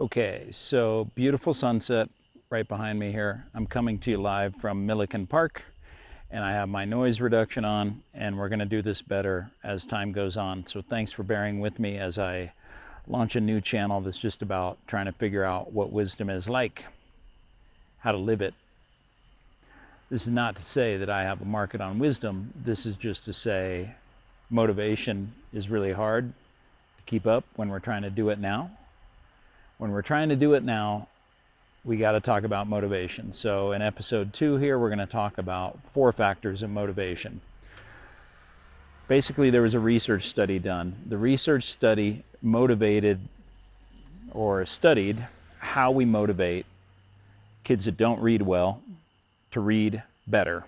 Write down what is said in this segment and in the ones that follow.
Okay, so beautiful sunset right behind me here. I'm coming to you live from Milliken Park, and I have my noise reduction on, and we're going to do this better as time goes on. So thanks for bearing with me as I launch a new channel that's just about trying to figure out what wisdom is like, how to live it. This is not to say that I have a market on wisdom. This is just to say motivation is really hard to keep up when we're trying to do it now. When we're trying to do it now, we got to talk about motivation. So in episode 2 here, we're going to talk about 4 factors of motivation. Basically, there was a research study done. The research study motivated or studied how we motivate kids that don't read well to read better.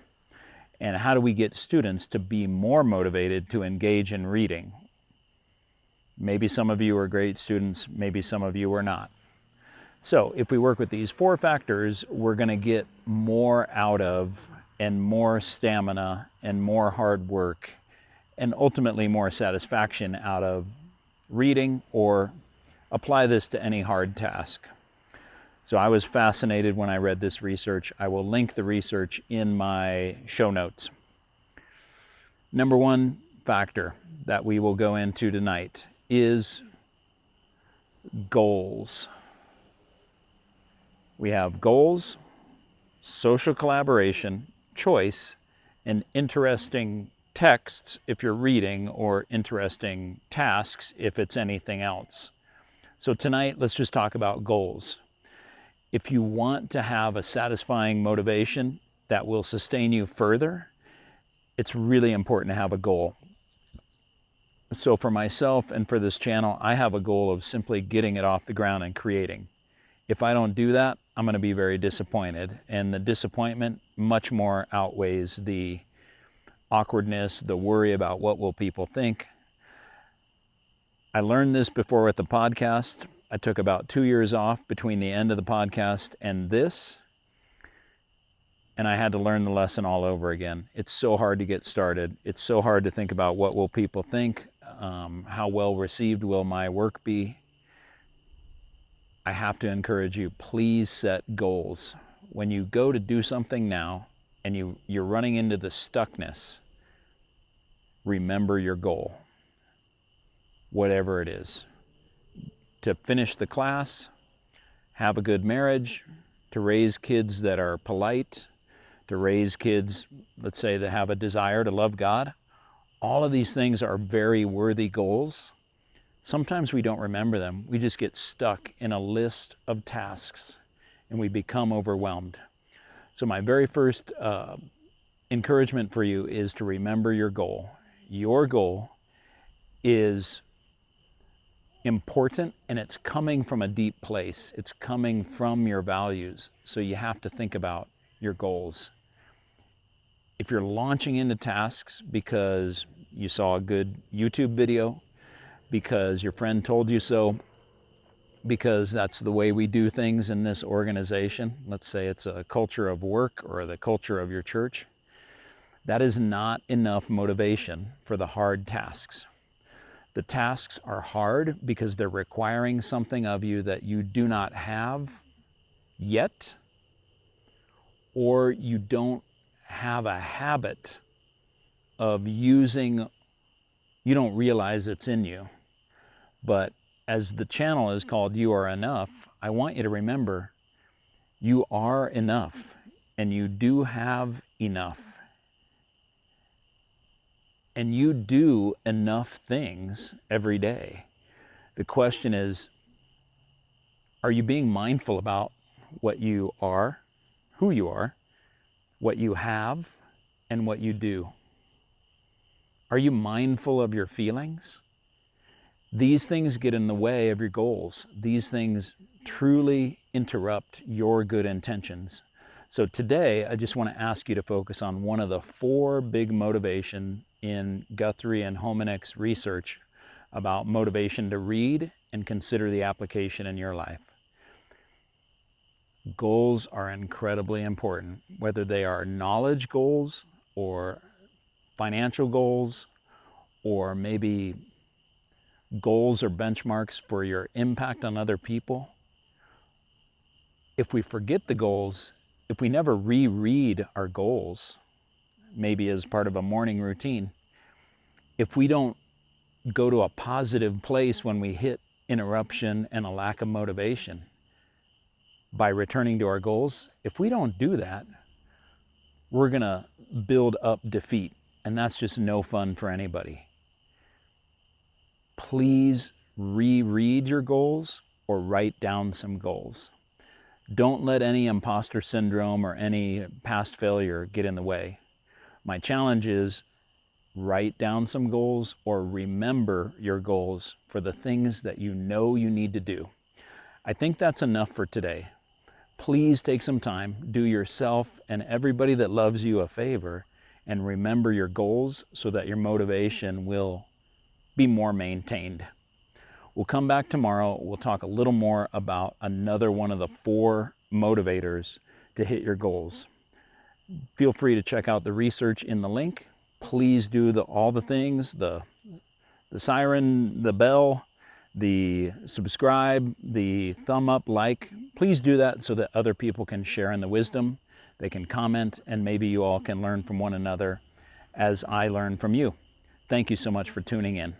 And how do we get students to be more motivated to engage in reading? Maybe some of you are great students, maybe some of you are not. So if we work with these 4 factors, we're going to get more out of and more stamina and more hard work and ultimately more satisfaction out of reading, or apply this to any hard task. So I was fascinated when I read this research. I will link the research in my show notes. Number 1 factor that we will go into tonight is goals. We have goals, social collaboration, choice, and interesting texts if you're reading, or interesting tasks if it's anything else. So tonight, let's just talk about goals. If you want to have a satisfying motivation that will sustain you further, it's really important to have a goal. So for myself and for this channel, I have a goal of simply getting it off the ground and creating. If I don't do that, I'm going to be very disappointed. And the disappointment much more outweighs the awkwardness, the worry about what will people think. I learned this before with the podcast. I took about 2 years off between the end of the podcast and this, and I had to learn the lesson all over again. It's so hard to get started. It's so hard to think about what will people think, how well received will my work be. I have to encourage you, please set goals. When you go to do something now and you're running into the stuckness, remember your goal, whatever it is. To finish the class, have a good marriage, to raise kids that are polite, to raise kids, let's say, that have a desire to love God. All of these things are very worthy goals. Sometimes we don't remember them. We just get stuck in a list of tasks and we become overwhelmed. So my very first encouragement for you is to remember your goal. Your goal is important, and it's coming from a deep place. It's coming from your values. So you have to think about your goals. If you're launching into tasks because you saw a good YouTube video, because your friend told you so, because that's the way we do things in this organization, let's say it's a culture of work or the culture of your church, that is not enough motivation for the hard tasks. The tasks are hard because they're requiring something of you that you do not have yet, or you don't have a habit of using. You don't realize it's in you. But as the channel is called You Are Enough, I want you to remember you are enough, and you do have enough. And you do enough things every day. The question is, are you being mindful about what you are, who you are, what you have, and what you do? Are you mindful of your feelings? These things get in the way of your goals. These things truly interrupt your good intentions. So today, I just want to ask you to focus on one of the 4 big motivation in Guthrie and Hominick's research about motivation to read and consider the application in your life. Goals are incredibly important, whether they are knowledge goals or financial goals, or maybe goals or benchmarks for your impact on other people. if we forget the goals, if we never reread our goals, maybe as part of a morning routine, if we don't go to a positive place when we hit interruption and a lack of motivation by returning to our goals, if we don't do that, we're going to build up defeat, and that's just no fun for anybody. Please reread your goals or write down some goals. Don't let any imposter syndrome or any past failure get in the way. My challenge is write down some goals or remember your goals for the things that you know you need to do. I think that's enough for today. Please take some time, do yourself and everybody that loves you a favor, and remember your goals so that your motivation will be more maintained. We'll come back tomorrow. We'll talk a little more about another one of the 4 motivators to hit your goals. Feel free to check out the research in the link. Please do all the things, the siren, the bell, the subscribe, the thumb up, like. Please do that so that other people can share in the wisdom. They can comment, and maybe you all can learn from one another as I learn from you. Thank you so much for tuning in.